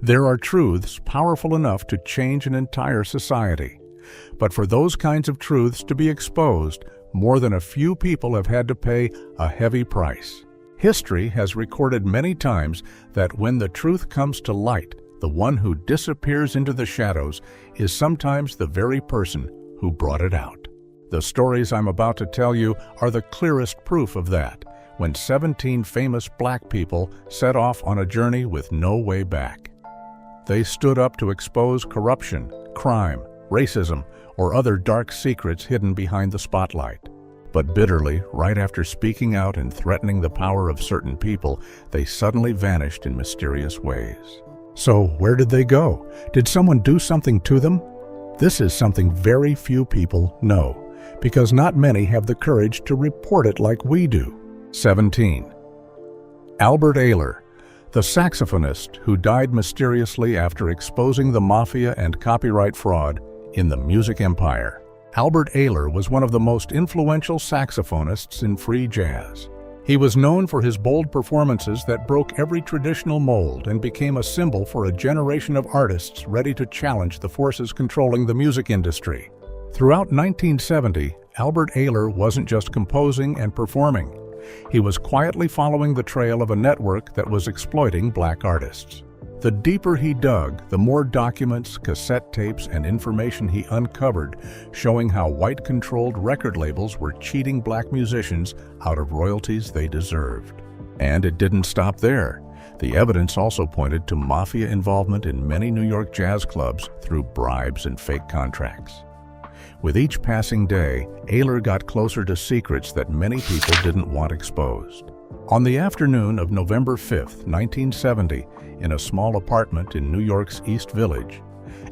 There are truths powerful enough to change an entire society. But for those kinds of truths to be exposed, more than a few people have had to pay a heavy price. History has recorded many times that when the truth comes to light, the one who disappears into the shadows is sometimes the very person who brought it out. The stories I'm about to tell you are the clearest proof of that, when 17 famous black people set off on a journey with no way back. They stood up to expose corruption, crime, racism, or other dark secrets hidden behind the spotlight. But bitterly, right after speaking out and threatening the power of certain people, they suddenly vanished in mysterious ways. So where did they go? Did someone do something to them? This is something very few people know, because not many have the courage to report it like we do. 17. Albert Aaylor, the saxophonist who died mysteriously after exposing the mafia and copyright fraud in the music empire. Albert Aaylor was one of the most influential saxophonists in free jazz. He was known for his bold performances that broke every traditional mold and became a symbol for a generation of artists ready to challenge the forces controlling the music industry. Throughout 1970, Albert Aaylor wasn't just composing and performing. He was quietly following the trail of a network that was exploiting black artists. The deeper he dug, the more documents, cassette tapes, and information he uncovered, showing how white-controlled record labels were cheating black musicians out of royalties they deserved. And it didn't stop there. The evidence also pointed to mafia involvement in many New York jazz clubs through bribes and fake contracts. With each passing day, Aaylor got closer to secrets that many people didn't want exposed. On the afternoon of November 5, 1970, in a small apartment in New York's East Village,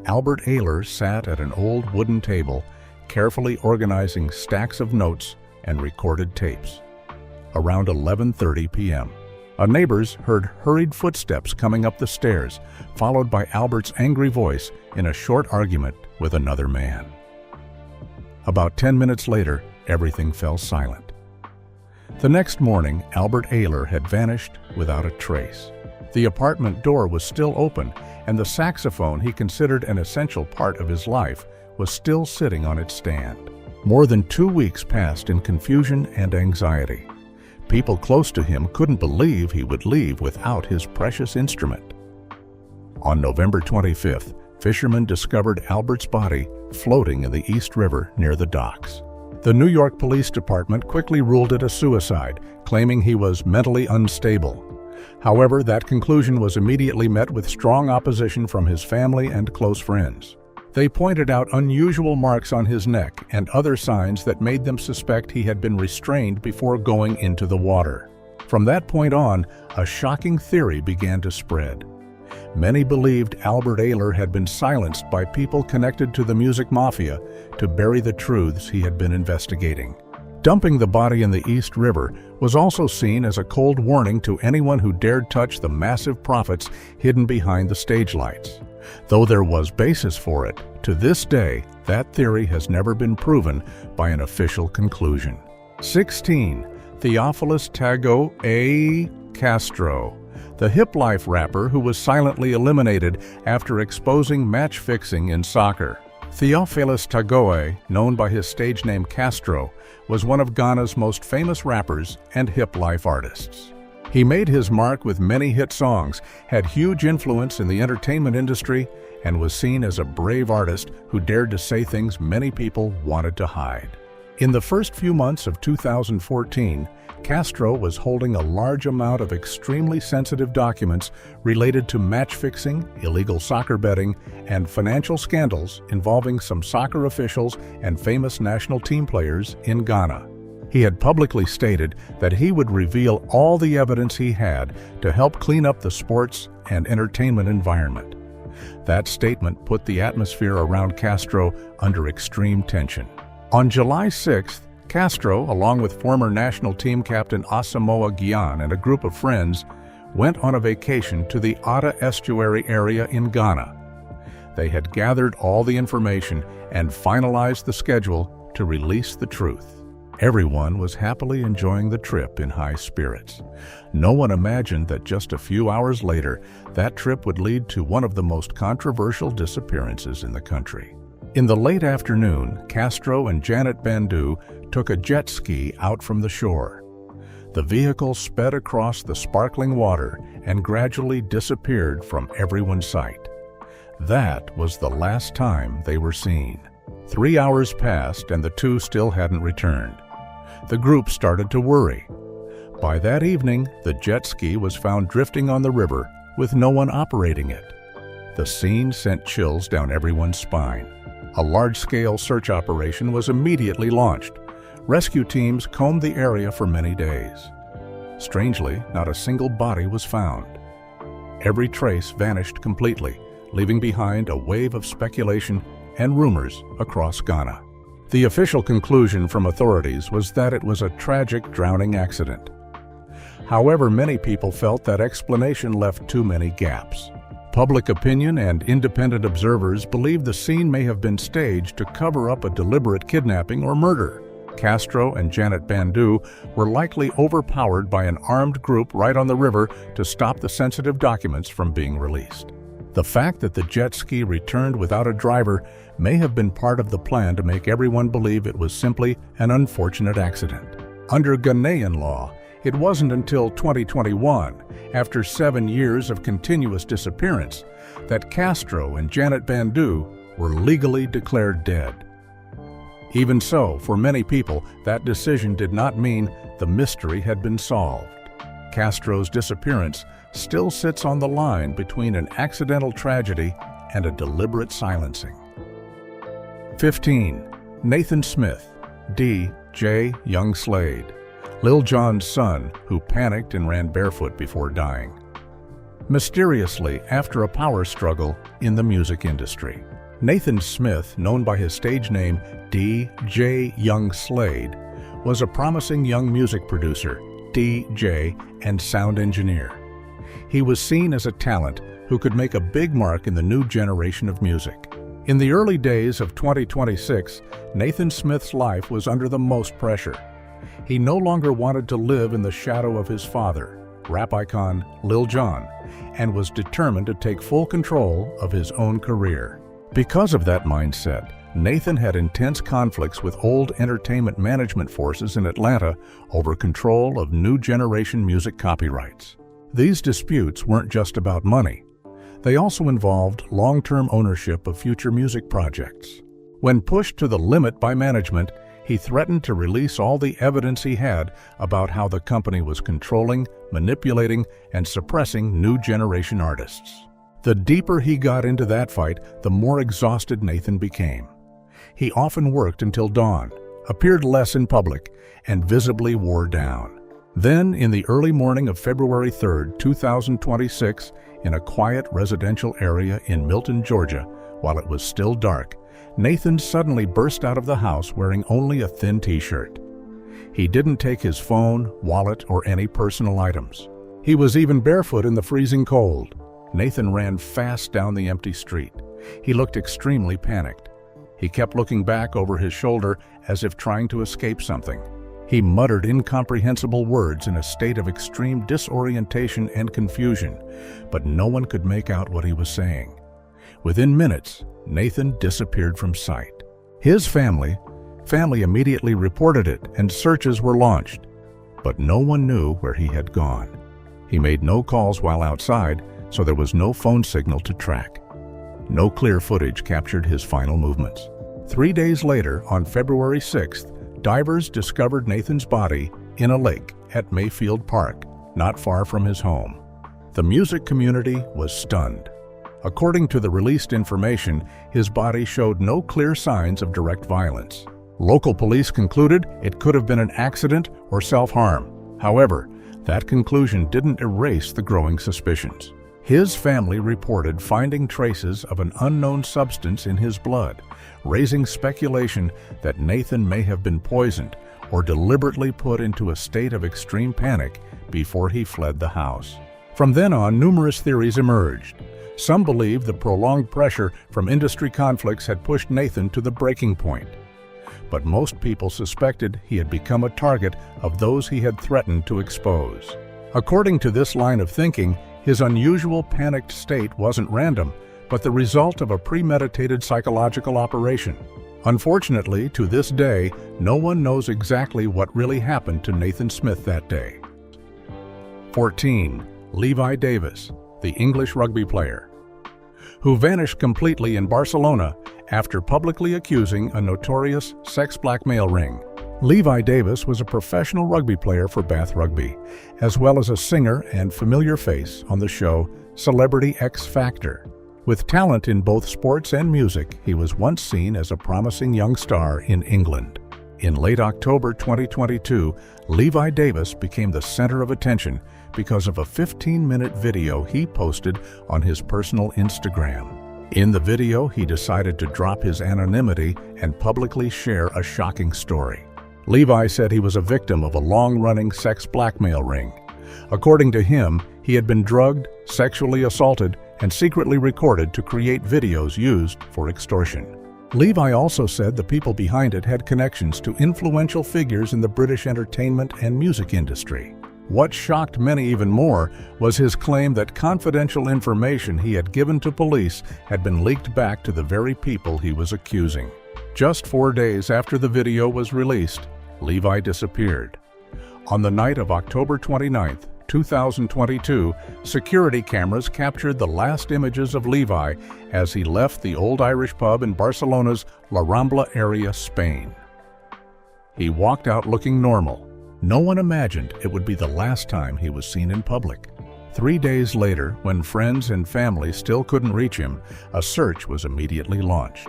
Albert Aaylor sat at an old wooden table, carefully organizing stacks of notes and recorded tapes. Around 11:30 p.m., neighbors heard hurried footsteps coming up the stairs, followed by Albert's angry voice in a short argument with another man. About 10 minutes later, everything fell silent. The next morning, Albert Aaylor had vanished without a trace. The apartment door was still open, and the saxophone he considered an essential part of his life was still sitting on its stand. More than 2 weeks passed in confusion and anxiety. People close to him couldn't believe he would leave without his precious instrument. On November 25th, fishermen discovered Albert's body floating in the East River near the docks. The New York Police Department quickly ruled it a suicide, claiming he was mentally unstable. However, that conclusion was immediately met with strong opposition from his family and close friends. They pointed out unusual marks on his neck and other signs that made them suspect he had been restrained before going into the water. From that point on, a shocking theory began to spread. Many believed Albert Aaylor had been silenced by people connected to the music mafia to bury the truths he had been investigating. Dumping the body in the East River was also seen as a cold warning to anyone who dared touch the massive profits hidden behind the stage lights. Though there was basis for it, to this day, that theory has never been proven by an official conclusion. 16. Theophilus Tago A. Castro, the hip-life rapper who was silently eliminated after exposing match-fixing in soccer. Theophilus Tagoe, known by his stage name Castro, was one of Ghana's most famous rappers and hip-life artists. He made his mark with many hit songs, had huge influence in the entertainment industry, and was seen as a brave artist who dared to say things many people wanted to hide. In the first few months of 2014, Castro was holding a large amount of extremely sensitive documents related to match-fixing, illegal soccer betting, and financial scandals involving some soccer officials and famous national team players in Ghana. He had publicly stated that he would reveal all the evidence he had to help clean up the sports and entertainment environment. That statement put the atmosphere around Castro under extreme tension. On July 6th, Castro, along with former national team captain Asamoah Gyan and a group of friends, went on a vacation to the Adda Estuary area in Ghana. They had gathered all the information and finalized the schedule to release the truth. Everyone was happily enjoying the trip in high spirits. No one imagined that just a few hours later, that trip would lead to one of the most controversial disappearances in the country. In the late afternoon, Castro and Janet Bandu took a jet ski out from the shore. The vehicle sped across the sparkling water and gradually disappeared from everyone's sight. That was the last time they were seen. 3 hours passed and the two still hadn't returned. The group started to worry. By that evening, the jet ski was found drifting on the river with no one operating it. The scene sent chills down everyone's spine. A large-scale search operation was immediately launched. Rescue teams combed the area for many days. Strangely, not a single body was found. Every trace vanished completely, leaving behind a wave of speculation and rumors across Ghana. The official conclusion from authorities was that it was a tragic drowning accident. However, many people felt that explanation left too many gaps. Public opinion and independent observers believed the scene may have been staged to cover up a deliberate kidnapping or murder. Castro and Janet Bandu were likely overpowered by an armed group right on the river to stop the sensitive documents from being released. The fact that the jet ski returned without a driver may have been part of the plan to make everyone believe it was simply an unfortunate accident. Under Ghanaian law, it wasn't until 2021, after 7 years of continuous disappearance, that Castro and Janet Bandu were legally declared dead. Even so, for many people, that decision did not mean the mystery had been solved. Castro's disappearance still sits on the line between an accidental tragedy and a deliberate silencing. 15. Nathan Smith, D.J. Young Slade, Lil Jon's son who panicked and ran barefoot before dying. Mysteriously, after a power struggle in the music industry, Nathan Smith, known by his stage name D.J. Young Slade, was a promising young music producer, DJ, and sound engineer. He was seen as a talent who could make a big mark in the new generation of music. In the early days of 2026, Nathan Smith's life was under the most pressure. He no longer wanted to live in the shadow of his father, rap icon Lil Jon, and was determined to take full control of his own career. Because of that mindset, Nathan had intense conflicts with old entertainment management forces in Atlanta over control of new generation music copyrights. These disputes weren't just about money. They also involved long-term ownership of future music projects. When pushed to the limit by management, he threatened to release all the evidence he had about how the company was controlling, manipulating, and suppressing new generation artists. The deeper he got into that fight, the more exhausted Nathan became. He often worked until dawn, appeared less in public, and visibly wore down. Then, in the early morning of February 3, 2026, in a quiet residential area in Milton, Georgia, while it was still dark, Nathan suddenly burst out of the house wearing only a thin t-shirt. He didn't take his phone, wallet, or any personal items. He was even barefoot in the freezing cold. Nathan ran fast down the empty street. He looked extremely panicked. He kept looking back over his shoulder as if trying to escape something. He muttered incomprehensible words in a state of extreme disorientation and confusion, but no one could make out what he was saying. Within minutes, Nathan disappeared from sight. His family immediately reported it and searches were launched, but no one knew where he had gone. He made no calls while outside, so there was no phone signal to track. No clear footage captured his final movements. 3 days later, on February 6th, divers discovered Nathan's body in a lake at Mayfield Park, not far from his home. The music community was stunned. According to the released information, his body showed no clear signs of direct violence. Local police concluded it could have been an accident or self-harm. However, that conclusion didn't erase the growing suspicions. His family reported finding traces of an unknown substance in his blood, raising speculation that Nathan may have been poisoned or deliberately put into a state of extreme panic before he fled the house. From then on, numerous theories emerged. Some believed the prolonged pressure from industry conflicts had pushed Nathan to the breaking point. but most people suspected he had become a target of those he had threatened to expose. According to this line of thinking, his unusual panicked state wasn't random, but the result of a premeditated psychological operation. Unfortunately, to this day, no one knows exactly what really happened to Nathan Smith that day. 14. Levi Davis, the English rugby player, who vanished completely in Barcelona after publicly accusing a notorious sex blackmail ring. Levi Davis was a professional rugby player for Bath Rugby, as well as a singer and familiar face on the show Celebrity X Factor. With talent in both sports and music, he was once seen as a promising young star in England. In late October 2022, Levi Davis became the center of attention because of a 15-minute video he posted on his personal Instagram. In the video, he decided to drop his anonymity and publicly share a shocking story. Levi said he was a victim of a long-running sex blackmail ring. According to him, he had been drugged, sexually assaulted, and secretly recorded to create videos used for extortion. Levi also said the people behind it had connections to influential figures in the British entertainment and music industry. What shocked many even more was his claim that confidential information he had given to police had been leaked back to the very people he was accusing. Just 4 days after the video was released, Levi disappeared. On the night of October 29, 2022, security cameras captured the last images of Levi as he left the old Irish pub in Barcelona's La Rambla area, Spain. He walked out looking normal. No one imagined it would be the last time he was seen in public. 3 days later, when friends and family still couldn't reach him, a search was immediately launched.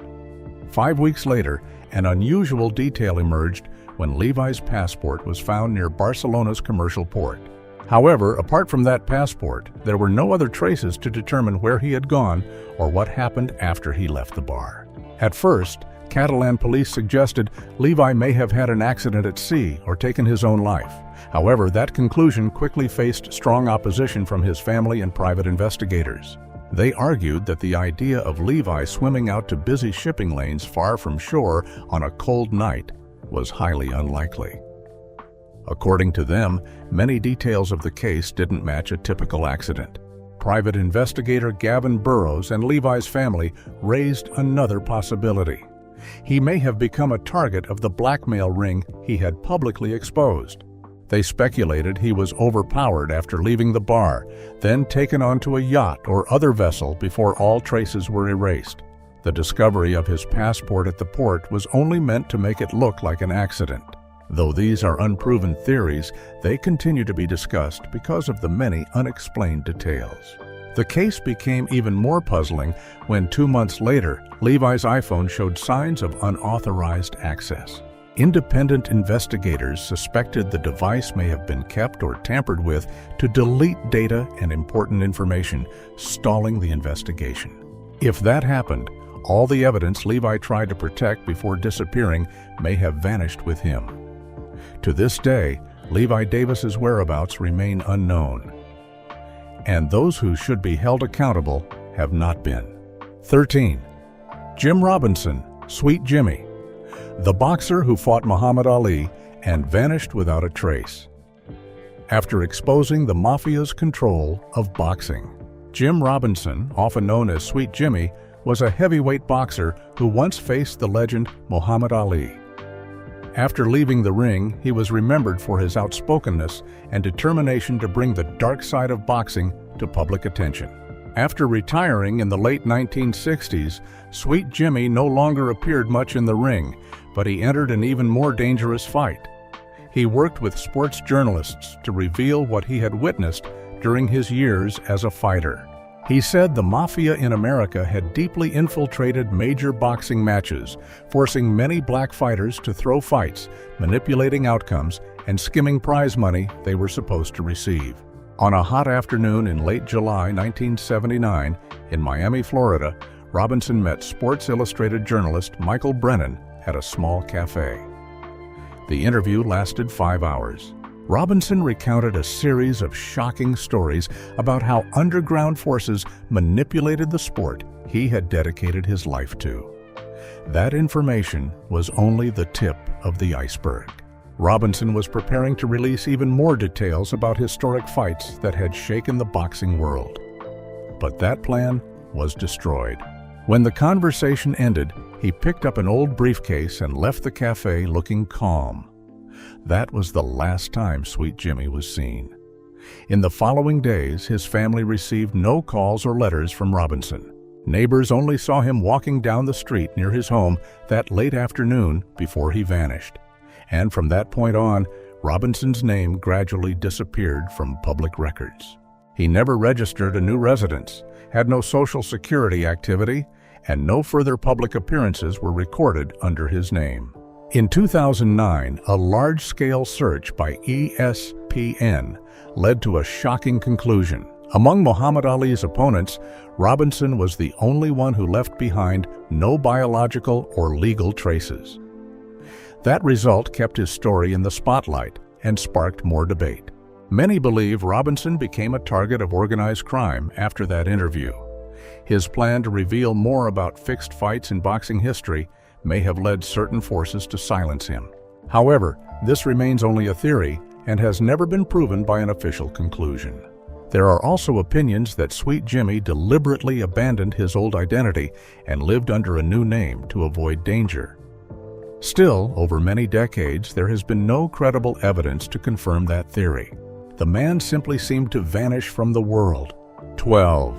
5 weeks later, an unusual detail emerged when Levi's passport was found near Barcelona's commercial port. However, apart from that passport, there were no other traces to determine where he had gone or what happened after he left the bar. At first, Catalan police suggested Levi may have had an accident at sea or taken his own life. However, that conclusion quickly faced strong opposition from his family and private investigators. They argued that the idea of Levi swimming out to busy shipping lanes far from shore on a cold night was highly unlikely. According to them, many details of the case didn't match a typical accident. Private investigator Gavin Burrows and Levi's family raised another possibility. He may have become a target of the blackmail ring he had publicly exposed. They speculated he was overpowered after leaving the bar, then taken onto a yacht or other vessel before all traces were erased. The discovery of his passport at the port was only meant to make it look like an accident. Though these are unproven theories, they continue to be discussed because of the many unexplained details. The case became even more puzzling when 2 months later, Levi's iPhone showed signs of unauthorized access. Independent investigators suspected the device may have been kept or tampered with to delete data and important information, stalling the investigation. If that happened, all the evidence Levi tried to protect before disappearing may have vanished with him. To this day, Levi Davis's whereabouts remain unknown, and those who should be held accountable have not been. 13. Jim Robinson, Sweet Jimmy, the boxer who fought Muhammad Ali and vanished without a trace. After exposing the mafia's control of boxing, Jim Robinson, often known as Sweet Jimmy, was a heavyweight boxer who once faced the legend Muhammad Ali. After leaving the ring, he was remembered for his outspokenness and determination to bring the dark side of boxing to public attention. After retiring in the late 1960s, Sweet Jimmy no longer appeared much in the ring, but he entered an even more dangerous fight. He worked with sports journalists to reveal what he had witnessed during his years as a fighter. He said the mafia in America had deeply infiltrated major boxing matches, forcing many black fighters to throw fights, manipulating outcomes, and skimming prize money they were supposed to receive. On a hot afternoon in late July 1979 in Miami, Florida, Robinson met Sports Illustrated journalist Michael Brennan at a small cafe. The interview lasted 5 hours. Robinson recounted a series of shocking stories about how underground forces manipulated the sport he had dedicated his life to. That information was only the tip of the iceberg. Robinson was preparing to release even more details about historic fights that had shaken the boxing world. But that plan was destroyed. When the conversation ended, he picked up an old briefcase and left the cafe looking calm. That was the last time Sweet Jimmy was seen. In the following days, his family received no calls or letters from Robinson. Neighbors only saw him walking down the street near his home that late afternoon before he vanished. And from that point on, Robinson's name gradually disappeared from public records. He never registered a new residence, had no Social Security activity, and no further public appearances were recorded under his name. In 2009, a large-scale search by ESPN led to a shocking conclusion. Among Muhammad Ali's opponents, Robinson was the only one who left behind no biological or legal traces. That result kept his story in the spotlight and sparked more debate. Many believe Robinson became a target of organized crime after that interview. His plan to reveal more about fixed fights in boxing history may have led certain forces to silence him. However, this remains only a theory and has never been proven by an official conclusion. There are also opinions that Sweet Jimmy deliberately abandoned his old identity and lived under a new name to avoid danger. Still, over many decades, there has been no credible evidence to confirm that theory. The man simply seemed to vanish from the world. 12.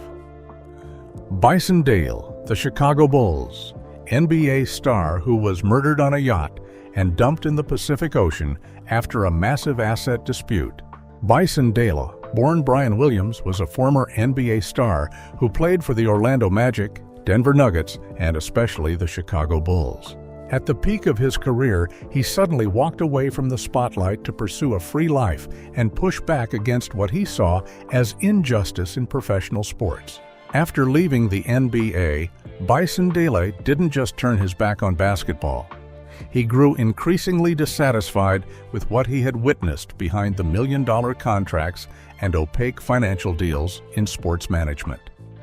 Bison Dele, the Chicago Bulls, NBA star who was murdered on a yacht and dumped in the Pacific Ocean after a massive asset dispute. Bison Dele, born Brian Williams, was a former NBA star who played for the Orlando Magic, Denver Nuggets, and especially the Chicago Bulls. At the peak of his career, he suddenly walked away from the spotlight to pursue a free life and push back against what he saw as injustice in professional sports. After leaving the NBA, Bison Dele didn't just turn his back on basketball. He grew increasingly dissatisfied with what he had witnessed behind the million-dollar contracts and opaque financial deals in sports management.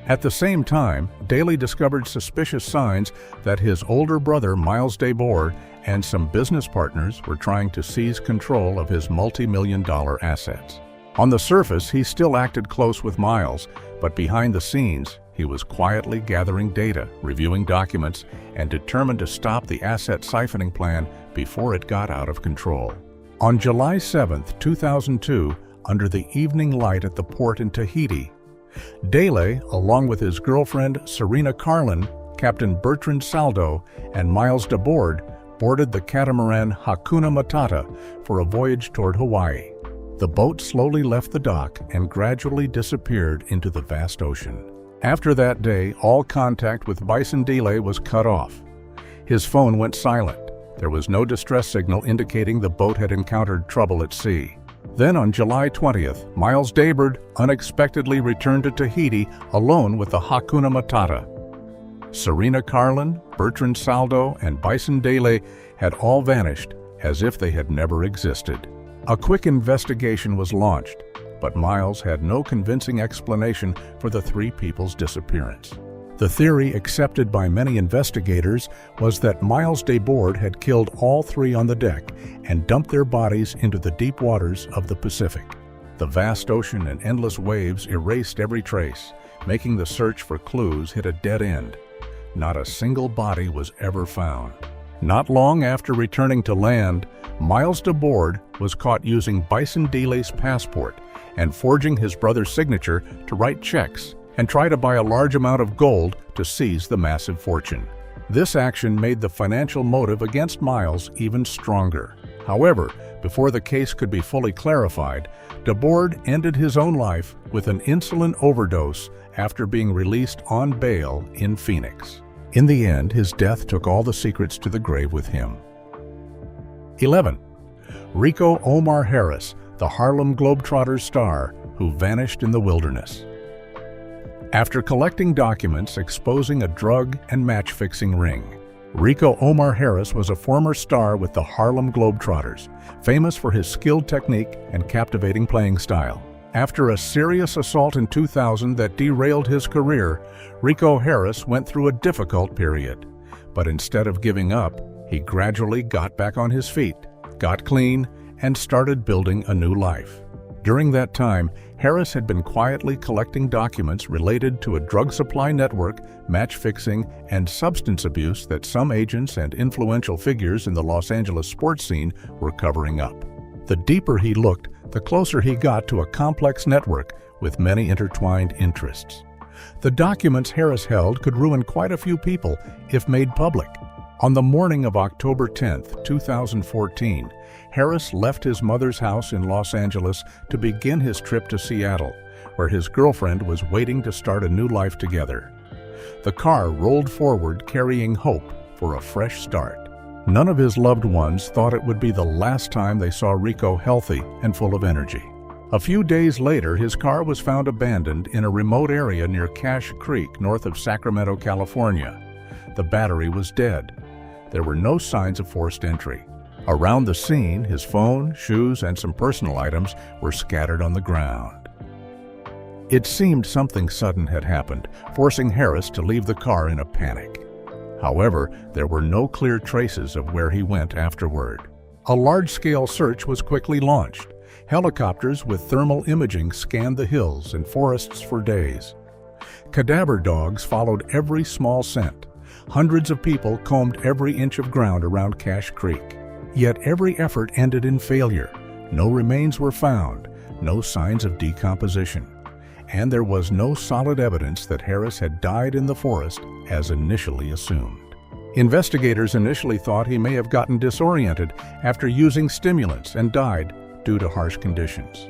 At the same time, Dele discovered suspicious signs that his older brother Miles DeBoer and some business partners were trying to seize control of his multi-million-dollar assets. On the surface, he still acted close with Miles, but behind the scenes, he was quietly gathering data, reviewing documents, and determined to stop the asset siphoning plan before it got out of control. On July 7, 2002, under the evening light at the port in Tahiti, Dele, along with his girlfriend Serena Carlin, Captain Bertrand Saldo, and Miles DeBoer, boarded the catamaran Hakuna Matata for a voyage toward Hawaii. The boat slowly left the dock and gradually disappeared into the vast ocean. After that day, all contact with Bison Dele was cut off. His phone went silent. There was no distress signal indicating the boat had encountered trouble at sea. Then on July 20th, Miles DeBoer unexpectedly returned to Tahiti alone with the Hakuna Matata. Serena Carlin, Bertrand Saldo, and Bison Dele had all vanished as if they had never existed. A quick investigation was launched, but Miles had no convincing explanation for the three people's disappearance. The theory accepted by many investigators was that Miles DeBoer had killed all three on the deck and dumped their bodies into the deep waters of the Pacific. The vast ocean and endless waves erased every trace, making the search for clues hit a dead end. Not a single body was ever found. Not long after returning to land, Miles DeBoer was caught using Bison Dele's passport and forging his brother's signature to write checks and try to buy a large amount of gold to seize the massive fortune. This action made the financial motive against Miles even stronger. However, before the case could be fully clarified, DeBoer ended his own life with an insulin overdose after being released on bail in Phoenix. In the end, his death took all the secrets to the grave with him. 11. Rico Omar Harris, the Harlem Globetrotters star who vanished in the wilderness. After collecting documents exposing a drug and match-fixing ring, Rico Omar Harris was a former star with the Harlem Globetrotters, famous for his skilled technique and captivating playing style. After a serious assault in 2000 that derailed his career, Rico Harris went through a difficult period. But instead of giving up, he gradually got back on his feet, got clean, and started building a new life. During that time, Harris had been quietly collecting documents related to a drug supply network, match fixing, and substance abuse that some agents and influential figures in the Los Angeles sports scene were covering up. The deeper he looked, the closer he got to a complex network with many intertwined interests. The documents Harris held could ruin quite a few people if made public. On the morning of October 10, 2014, Harris left his mother's house in Los Angeles to begin his trip to Seattle, where his girlfriend was waiting to start a new life together. The car rolled forward carrying hope for a fresh start. None of his loved ones thought it would be the last time they saw Rico healthy and full of energy. A few days later, his car was found abandoned in a remote area near Cache Creek, north of Sacramento, California. The battery was dead. There were no signs of forced entry. Around the scene, his phone, shoes, and some personal items were scattered on the ground. It seemed something sudden had happened, forcing Harris to leave the car in a panic. However, there were no clear traces of where he went afterward. A large-scale search was quickly launched. Helicopters with thermal imaging scanned the hills and forests for days. Cadaver dogs followed every small scent. Hundreds of people combed every inch of ground around Cache Creek. Yet every effort ended in failure. No remains were found, no signs of decomposition, and there was no solid evidence that Harris had died in the forest as initially assumed. Investigators initially thought he may have gotten disoriented after using stimulants and died due to harsh conditions.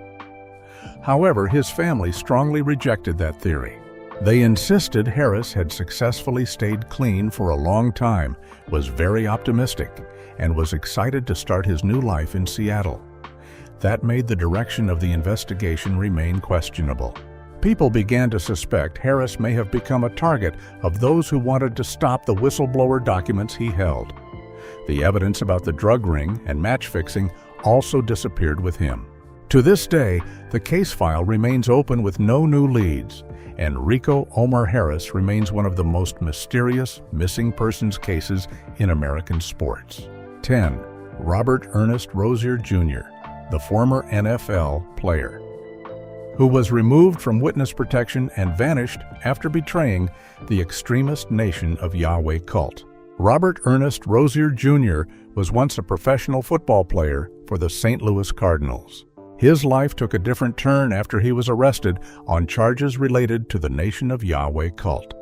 However, his family strongly rejected that theory. They insisted Harris had successfully stayed clean for a long time, was very optimistic, and was excited to start his new life in Seattle. That made the direction of the investigation remain questionable. People began to suspect Harris may have become a target of those who wanted to stop the whistleblower documents he held. The evidence about the drug ring and match fixing also disappeared with him. To this day, the case file remains open with no new leads, and Rico Omar Harris remains one of the most mysterious missing persons cases in American sports. 10. Robert Ernest Rosier Jr., the former NFL player, who was removed from witness protection and vanished after betraying the extremist Nation of Yahweh cult. Robert Ernest Rosier Jr. was once a professional football player for the St. Louis Cardinals. His life took a different turn after he was arrested on charges related to the Nation of Yahweh cult.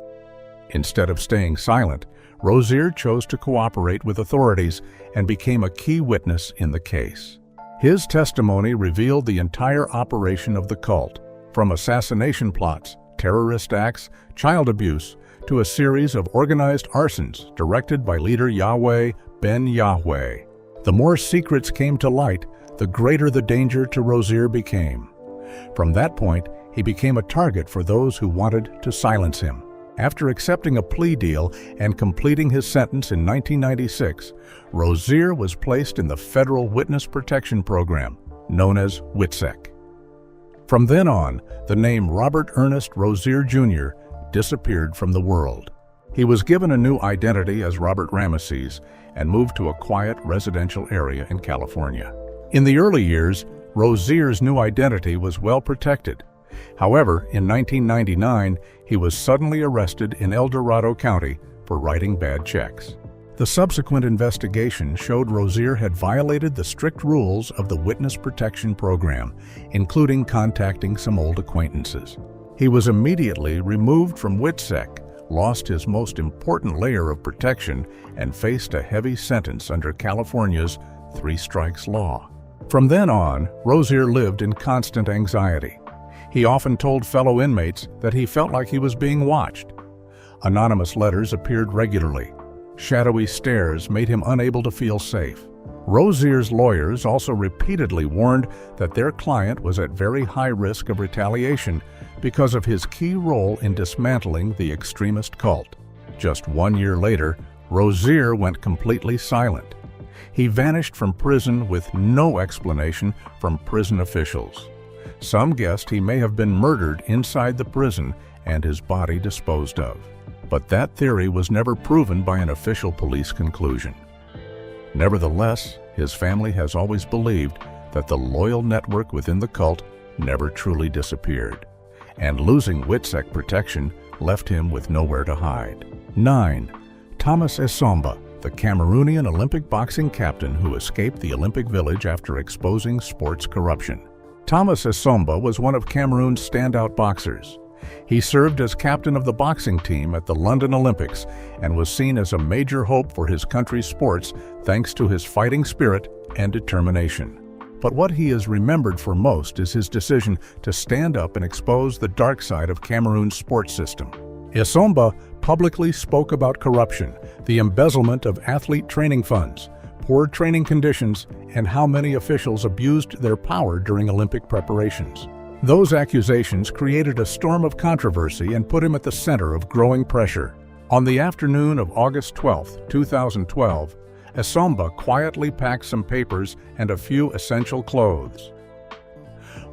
Instead of staying silent, Rosier chose to cooperate with authorities and became a key witness in the case. His testimony revealed the entire operation of the cult, from assassination plots, terrorist acts, child abuse, to a series of organized arsons directed by leader Yahweh Ben Yahweh. The more secrets came to light, the greater the danger to Rosier became. From that point, he became a target for those who wanted to silence him. After accepting a plea deal and completing his sentence in 1996, Rosier was placed in the Federal Witness Protection Program, known as WITSEC. From then on, the name Robert Ernest Rosier Jr. disappeared from the world. He was given a new identity as Robert Ramesses and moved to a quiet residential area in California. In the early years, Rosier's new identity was well protected. However, in 1999, he was suddenly arrested in El Dorado County for writing bad checks. The subsequent investigation showed Rosier had violated the strict rules of the Witness Protection Program, including contacting some old acquaintances. He was immediately removed from WITSEC, lost his most important layer of protection, and faced a heavy sentence under California's 3 strikes law. From then on, Rosier lived in constant anxiety. He often told fellow inmates that he felt like he was being watched. Anonymous letters appeared regularly. Shadowy stares made him unable to feel safe. Rosier's lawyers also repeatedly warned that their client was at very high risk of retaliation because of his key role in dismantling the extremist cult. Just 1 year later, Rosier went completely silent. He vanished from prison with no explanation from prison officials. Some guessed he may have been murdered inside the prison and his body disposed of. But that theory was never proven by an official police conclusion. Nevertheless, his family has always believed that the loyal network within the cult never truly disappeared, and losing WITSEC protection left him with nowhere to hide. 9. Thomas Essomba, the Cameroonian Olympic boxing captain who escaped the Olympic Village after exposing sports corruption. Thomas Essomba was one of Cameroon's standout boxers. He served as captain of the boxing team at the London Olympics and was seen as a major hope for his country's sports thanks to his fighting spirit and determination. But what he is remembered for most is his decision to stand up and expose the dark side of Cameroon's sports system. Essomba publicly spoke about corruption, the embezzlement of athlete training funds, poor training conditions, and how many officials abused their power during Olympic preparations. Those accusations created a storm of controversy and put him at the center of growing pressure. On the afternoon of August 12, 2012, Essomba quietly packed some papers and a few essential clothes.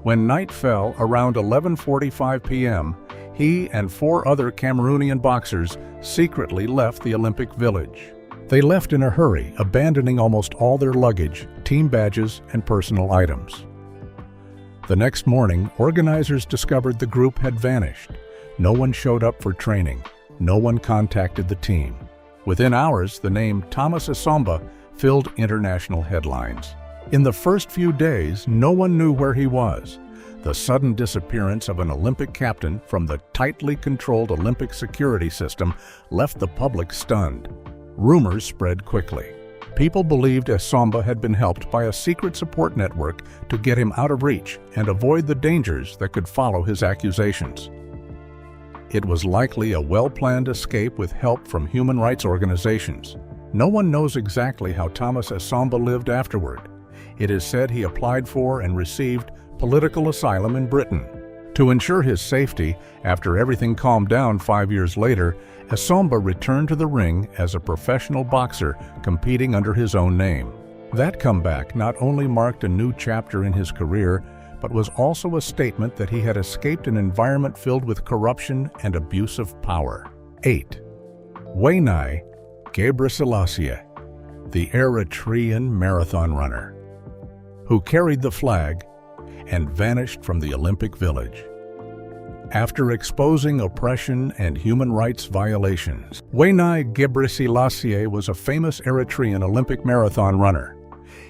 When night fell around 11:45 p.m., he and 4 other Cameroonian boxers secretly left the Olympic Village. They left in a hurry, abandoning almost all their luggage, team badges, and personal items. The next morning, organizers discovered the group had vanished. No one showed up for training. No one contacted the team. Within hours, the name Thomas Essomba filled international headlines. In the first few days, no one knew where he was. The sudden disappearance of an Olympic captain from the tightly controlled Olympic security system left the public stunned. Rumors spread quickly. People believed Essomba had been helped by a secret support network to get him out of reach and avoid the dangers that could follow his accusations. It was likely a well-planned escape with help from human rights organizations. No one knows exactly how Thomas Essomba lived afterward. It is said he applied for and received political asylum in Britain. To ensure his safety, after everything calmed down 5 years later, Essomba returned to the ring as a professional boxer competing under his own name. That comeback not only marked a new chapter in his career, but was also a statement that he had escaped an environment filled with corruption and abuse of power. 8. Wayi Gabri Salassia, the Eritrean marathon runner, who carried the flag and vanished from the Olympic Village. After exposing oppression and human rights violations, Wayi Gabri Salassia was a famous Eritrean Olympic marathon runner.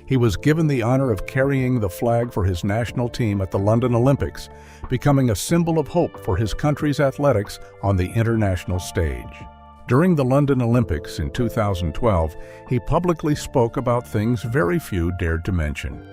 He was given the honor of carrying the flag for his national team at the London Olympics, becoming a symbol of hope for his country's athletics on the international stage. During the London Olympics in 2012, he publicly spoke about things very few dared to mention.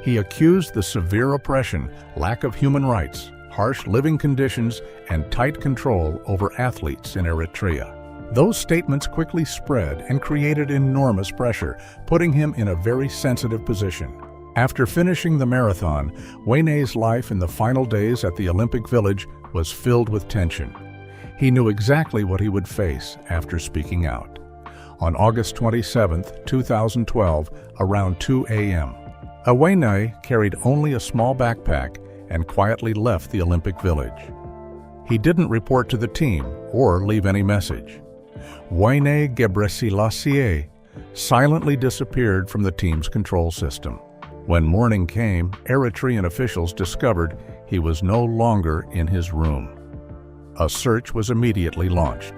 He accused the severe oppression, lack of human rights, harsh living conditions, and tight control over athletes in Eritrea. Those statements quickly spread and created enormous pressure, putting him in a very sensitive position. After finishing the marathon, Wayi's life in the final days at the Olympic Village was filled with tension. He knew exactly what he would face after speaking out. On August 27, 2012, around 2 a.m., Wayi carried only a small backpack and quietly left the Olympic Village. He didn't report to the team or leave any message. Wayi Gabri Salassia silently disappeared from the team's control system. When morning came, Eritrean officials discovered he was no longer in his room. A search was immediately launched.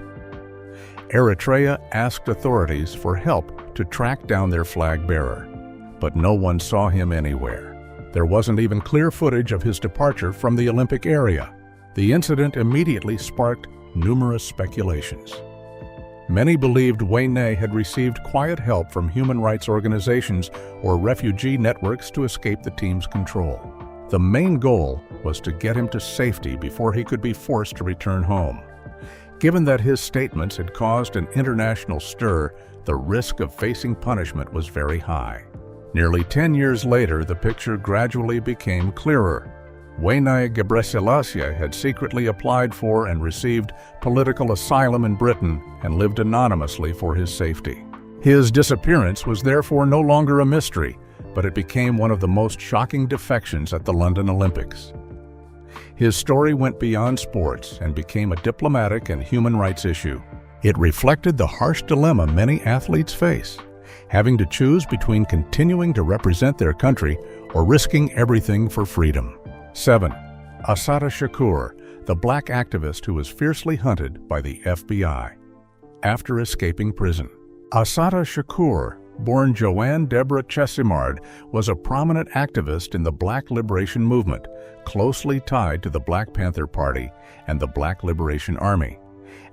Eritrea asked authorities for help to track down their flag bearer, but no one saw him anywhere. There wasn't even clear footage of his departure from the Olympic area. The incident immediately sparked numerous speculations. Many believed Wayi had received quiet help from human rights organizations or refugee networks to escape the team's control. The main goal was to get him to safety before he could be forced to return home. Given that his statements had caused an international stir, the risk of facing punishment was very high. Nearly 10 years later, the picture gradually became clearer. Wayi Gabri Salassia had secretly applied for and received political asylum in Britain and lived anonymously for his safety. His disappearance was therefore no longer a mystery, but it became one of the most shocking defections at the London Olympics. His story went beyond sports and became a diplomatic and human rights issue. It reflected the harsh dilemma many athletes face, having to choose between continuing to represent their country or risking everything for freedom. 7. Assata Shakur, the black activist who was fiercely hunted by the FBI. After escaping prison, Assata Shakur, born Joanne Deborah Chesimard, was a prominent activist in the Black Liberation Movement, closely tied to the Black Panther Party and the Black Liberation Army,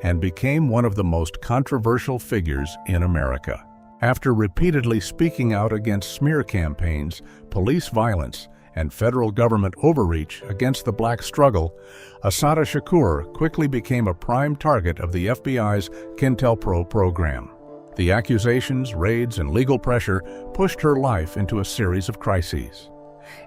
and became one of the most controversial figures in America. After repeatedly speaking out against smear campaigns, police violence, and federal government overreach against the black struggle, Assata Shakur quickly became a prime target of the FBI's COINTELPRO program. The accusations, raids, and legal pressure pushed her life into a series of crises.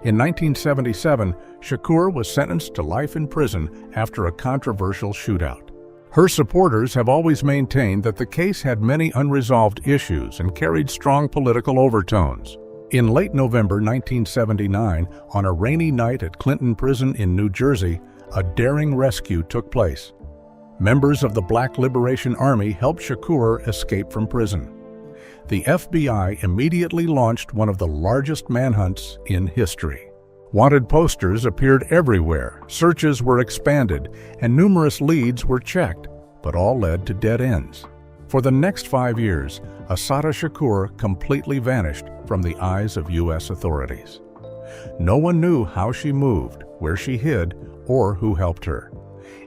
In 1977, Shakur was sentenced to life in prison after a controversial shootout. Her supporters have always maintained that the case had many unresolved issues and carried strong political overtones. In late November 1979, on a rainy night at Clinton Prison in New Jersey, a daring rescue took place. Members of the Black Liberation Army helped Shakur escape from prison. The FBI immediately launched one of the largest manhunts in history. Wanted posters appeared everywhere, searches were expanded, and numerous leads were checked, but all led to dead ends. For the next 5 years, Assata Shakur completely vanished from the eyes of U.S. authorities. No one knew how she moved, where she hid, or who helped her.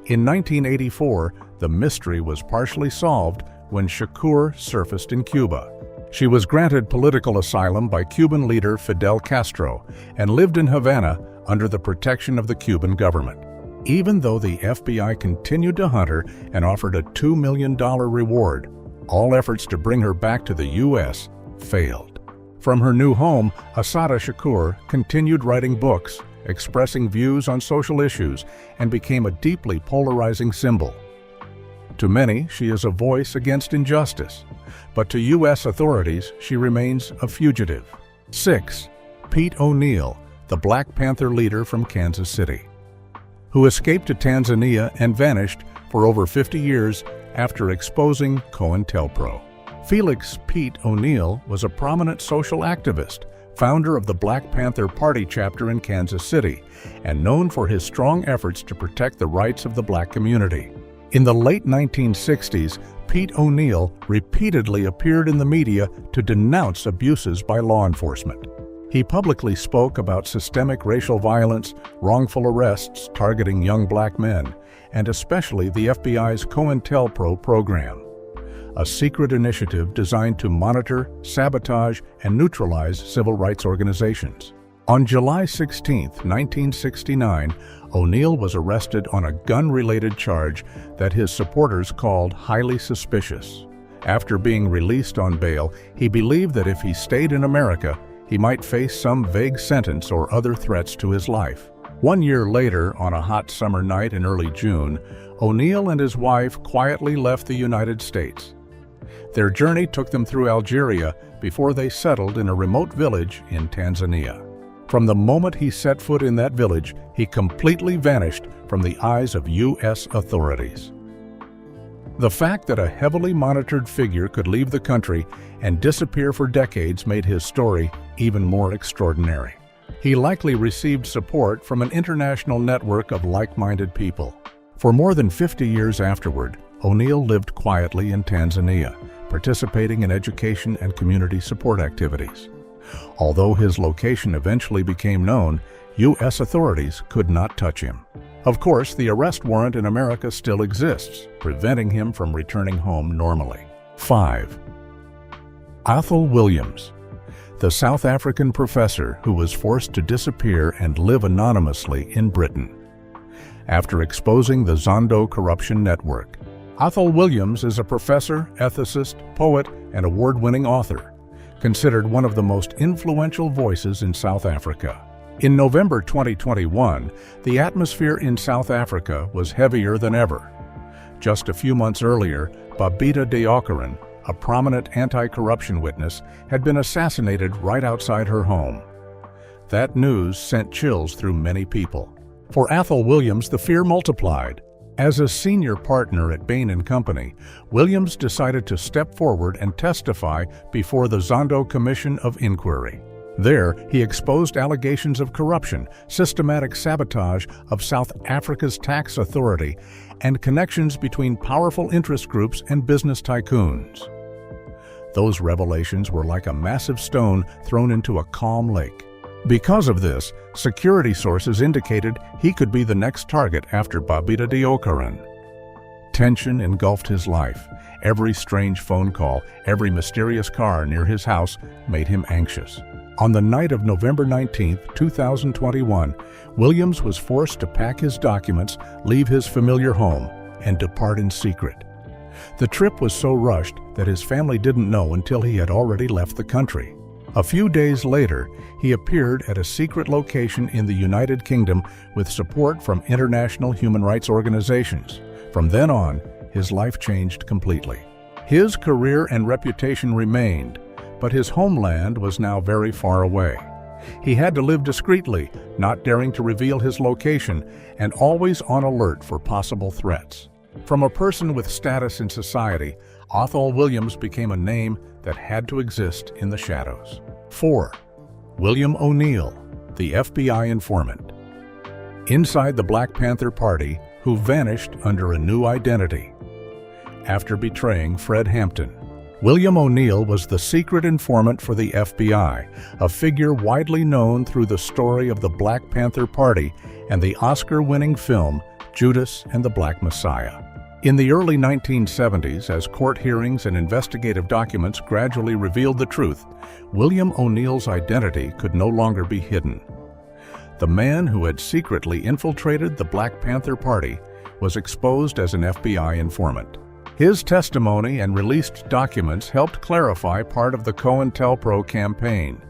In 1984, the mystery was partially solved when Shakur surfaced in Cuba. She was granted political asylum by Cuban leader Fidel Castro and lived in Havana under the protection of the Cuban government. Even though the FBI continued to hunt her and offered a $2 million reward, all efforts to bring her back to the U.S. failed. From her new home, Assata Shakur continued writing books, expressing views on social issues, and became a deeply polarizing symbol. To many, she is a voice against injustice, but to U.S. authorities, she remains a fugitive. 6. Pete O'Neill, the Black Panther leader from Kansas City, who escaped to Tanzania and vanished for over 50 years after exposing COINTELPRO. Felix Pete O'Neill was a prominent social activist, founder of the Black Panther Party chapter in Kansas City, and known for his strong efforts to protect the rights of the black community. In the late 1960s, Pete O'Neill repeatedly appeared in the media to denounce abuses by law enforcement. He publicly spoke about systemic racial violence, wrongful arrests targeting young black men, and especially the FBI's COINTELPRO program, a secret initiative designed to monitor, sabotage, and neutralize civil rights organizations. On July 16, 1969, O'Neill was arrested on a gun-related charge that his supporters called highly suspicious. After being released on bail, he believed that if he stayed in America, he might face some vague sentence or other threats to his life. 1 year later, on a hot summer night in early June, O'Neill and his wife quietly left the United States. Their journey took them through Algeria before they settled in a remote village in Tanzania. From the moment he set foot in that village, he completely vanished from the eyes of U.S. authorities. The fact that a heavily monitored figure could leave the country and disappear for decades made his story even more extraordinary. He likely received support from an international network of like-minded people. For more than 50 years afterward, O'Neill lived quietly in Tanzania, participating in education and community support activities. Although his location eventually became known, U.S. authorities could not touch him. Of course, the arrest warrant in America still exists, preventing him from returning home normally. 5. Athl Williams, the South African professor who was forced to disappear and live anonymously in Britain. After exposing the Zondo corruption network, Athl Williams is a professor, ethicist, poet, and award-winning author, considered one of the most influential voices in South Africa. In November 2021, the atmosphere in South Africa was heavier than ever. Just a few months earlier, Babita Deokaran, a prominent anti-corruption witness, had been assassinated right outside her home. That news sent chills through many people. For Athl Williams, the fear multiplied. As a senior partner at Bain & Company, Williams decided to step forward and testify before the Zondo Commission of Inquiry. There, he exposed allegations of corruption, systematic sabotage of South Africa's tax authority, and connections between powerful interest groups and business tycoons. Those revelations were like a massive stone thrown into a calm lake. Because of this, security sources indicated he could be the next target after Babita Deokaran. Tension engulfed his life. Every strange phone call, every mysterious car near his house made him anxious. On the night of November 19, 2021, Williams was forced to pack his documents, leave his familiar home, and depart in secret. The trip was so rushed that his family didn't know until he had already left the country. A few days later, he appeared at a secret location in the United Kingdom with support from international human rights organizations. From then on, his life changed completely. His career and reputation remained, but his homeland was now very far away. He had to live discreetly, not daring to reveal his location, and always on alert for possible threats. From a person with status in society, Athl Williams became a name that had to exist in the shadows. 4. William O'Neill, the FBI informant. Inside the Black Panther Party, who vanished under a new identity. After betraying Fred Hampton, William O'Neill was the secret informant for the FBI, a figure widely known through the story of the Black Panther Party and the Oscar-winning film Judas and the Black Messiah. In the early 1970s, as court hearings and investigative documents gradually revealed the truth, William O'Neill's identity could no longer be hidden. The man who had secretly infiltrated the Black Panther Party was exposed as an FBI informant. His testimony and released documents helped clarify part of the COINTELPRO campaign,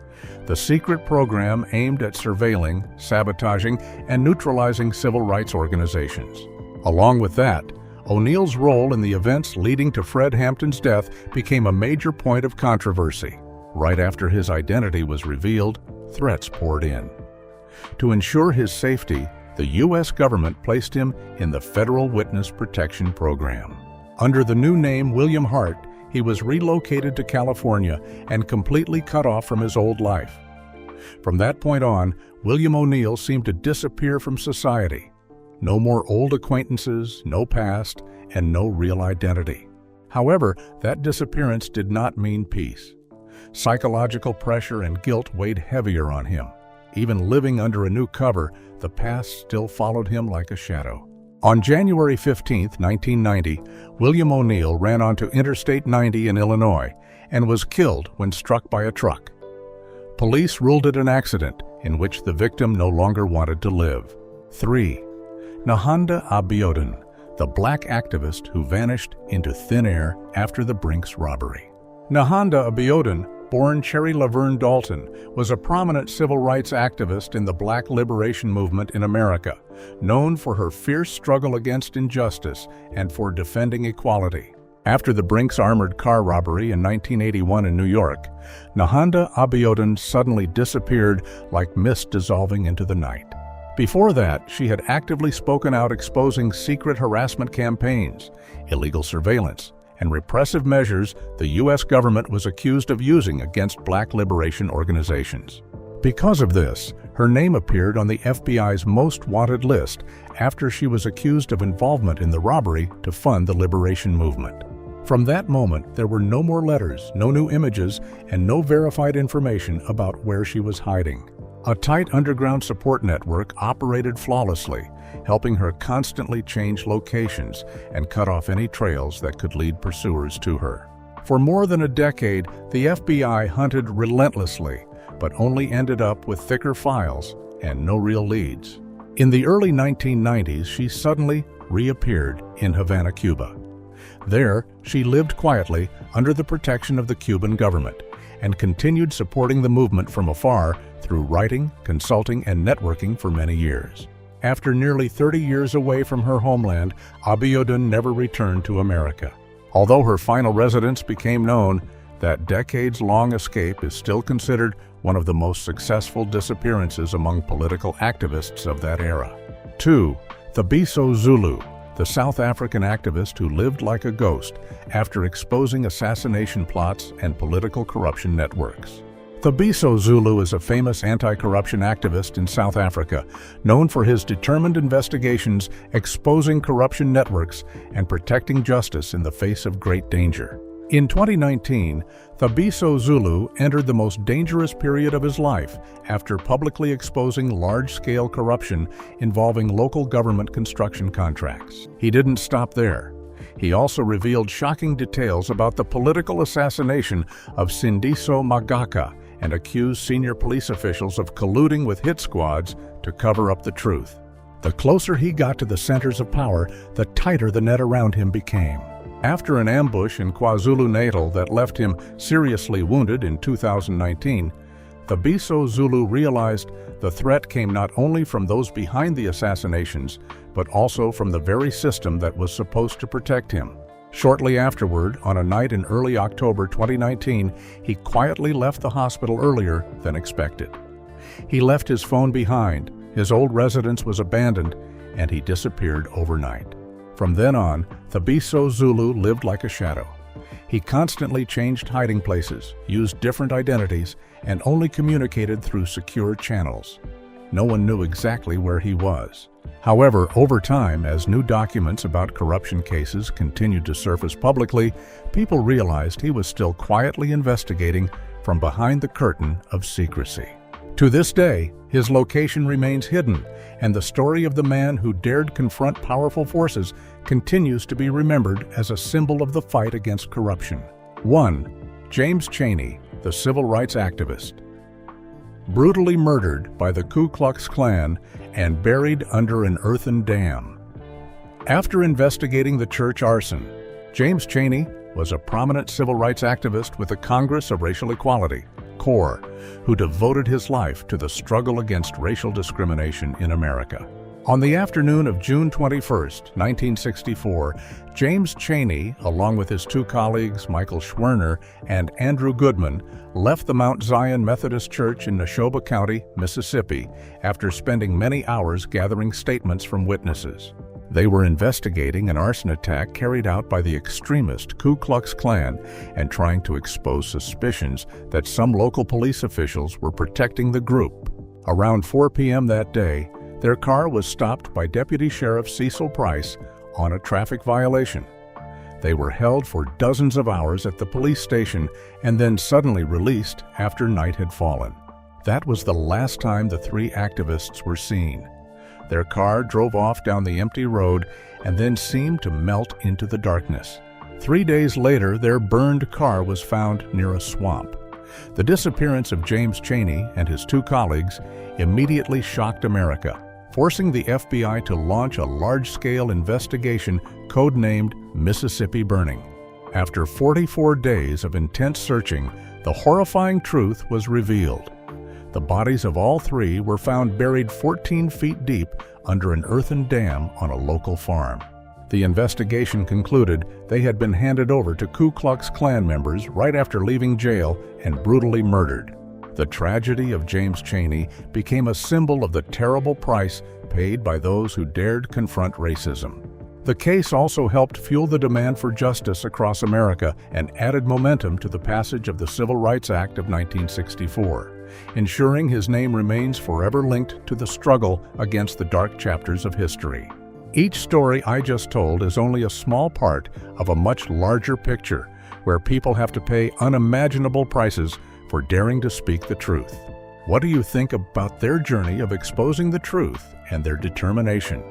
the secret program aimed at surveilling, sabotaging, and neutralizing civil rights organizations. Along with that, O'Neill's role in the events leading to Fred Hampton's death became a major point of controversy. Right after his identity was revealed, threats poured in. To ensure his safety, the U.S. government placed him in the Federal Witness Protection Program. Under the new name William Hart, he was relocated to California and completely cut off from his old life. From that point on, William O'Neill seemed to disappear from society. No more old acquaintances, no past, and no real identity. However, that disappearance did not mean peace. Psychological pressure and guilt weighed heavier on him. Even living under a new cover, the past still followed him like a shadow. On January 15, 1990, William O'Neill ran onto Interstate 90 in Illinois and was killed when struck by a truck. Police ruled it an accident in which the victim no longer wanted to live. 3. Nahanda Abiodin, the black activist who vanished into thin air after the Brinks robbery. Nahanda Abiodin, born Cherry Laverne Dalton, was a prominent civil rights activist in the Black liberation movement in America, known for her fierce struggle against injustice and for defending equality. After the Brinks armored car robbery in 1981 in New York, Nahanda Abiodin suddenly disappeared like mist dissolving into the night. Before that, she had actively spoken out exposing secret harassment campaigns, illegal surveillance, and repressive measures the U.S. government was accused of using against black liberation organizations. Because of this, her name appeared on the FBI's most wanted list after she was accused of involvement in the robbery to fund the liberation movement. From that moment, there were no more letters, no new images, and no verified information about where she was hiding. A tight underground support network operated flawlessly, helping her constantly change locations and cut off any trails that could lead pursuers to her. For more than a decade, the FBI hunted relentlessly, but only ended up with thicker files and no real leads. In the early 1990s, she suddenly reappeared in Havana, Cuba. There, she lived quietly under the protection of the Cuban government and continued supporting the movement from afar through writing, consulting, and networking for many years. After nearly 30 years away from her homeland, Abiodin never returned to America. Although her final residence became known, that decades-long escape is still considered one of the most successful disappearances among political activists of that era. 2. The Biso Zulu, the South African activist who lived like a ghost after exposing assassination plots and political corruption networks. The Biso Zulu is a famous anti-corruption activist in South Africa, known for his determined investigations exposing corruption networks and protecting justice in the face of great danger. In 2019, the Biso Zulu entered the most dangerous period of his life after publicly exposing large-scale corruption involving local government construction contracts. He didn't stop there. He also revealed shocking details about the political assassination of Sindiso Magaka and accused senior police officials of colluding with hit squads to cover up the truth. The closer he got to the centers of power, the tighter the net around him became. After an ambush in KwaZulu-Natal that left him seriously wounded in 2019, the Biso Zulu realized the threat came not only from those behind the assassinations, but also from the very system that was supposed to protect him. Shortly afterward, on a night in early October 2019, he quietly left the hospital earlier than expected. He left his phone behind, his old residence was abandoned, and he disappeared overnight. From then on, the Biso Zulu lived like a shadow. He constantly changed hiding places, used different identities, and only communicated through secure channels. No one knew exactly where he was. However, over time, as new documents about corruption cases continued to surface publicly, people realized he was still quietly investigating from behind the curtain of secrecy. To this day, his location remains hidden, and the story of the man who dared confront powerful forces continues to be remembered as a symbol of the fight against corruption. 1. James Cheney, the civil rights activist. Brutally murdered by the Ku Klux Klan and buried under an earthen dam. After investigating the church arson, James Cheney was a prominent civil rights activist with the Congress of Racial Equality, CORE, who devoted his life to the struggle against racial discrimination in America. On the afternoon of June 21, 1964, James Cheney, along with his two colleagues Michael Schwerner and Andrew Goodman, left the Mount Zion Methodist Church in Neshoba County, Mississippi, after spending many hours gathering statements from witnesses. They were investigating an arson attack carried out by the extremist Ku Klux Klan and trying to expose suspicions that some local police officials were protecting the group. Around 4 p.m. that day, their car was stopped by Deputy Sheriff Cecil Price on a traffic violation. They were held for dozens of hours at the police station and then suddenly released after night had fallen. That was the last time the three activists were seen. Their car drove off down the empty road and then seemed to melt into the darkness. 3 days later, their burned car was found near a swamp. The disappearance of James Cheney and his two colleagues immediately shocked America, forcing the FBI to launch a large-scale investigation codenamed Mississippi Burning. After 44 days of intense searching, the horrifying truth was revealed. The bodies of all three were found buried 14 feet deep under an earthen dam on a local farm. The investigation concluded they had been handed over to Ku Klux Klan members right after leaving jail and brutally murdered. The tragedy of James Cheney became a symbol of the terrible price paid by those who dared confront racism. The case also helped fuel the demand for justice across America and added momentum to the passage of the Civil Rights Act of 1964, ensuring his name remains forever linked to the struggle against the dark chapters of history. Each story I just told is only a small part of a much larger picture where people have to pay unimaginable prices for daring to speak the truth. What do you think about their journey of exposing the truth and their determination?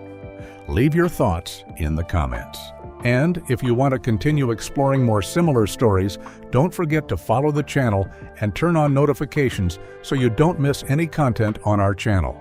Leave your thoughts in the comments. And if you want to continue exploring more similar stories, don't forget to follow the channel and turn on notifications so you don't miss any content on our channel.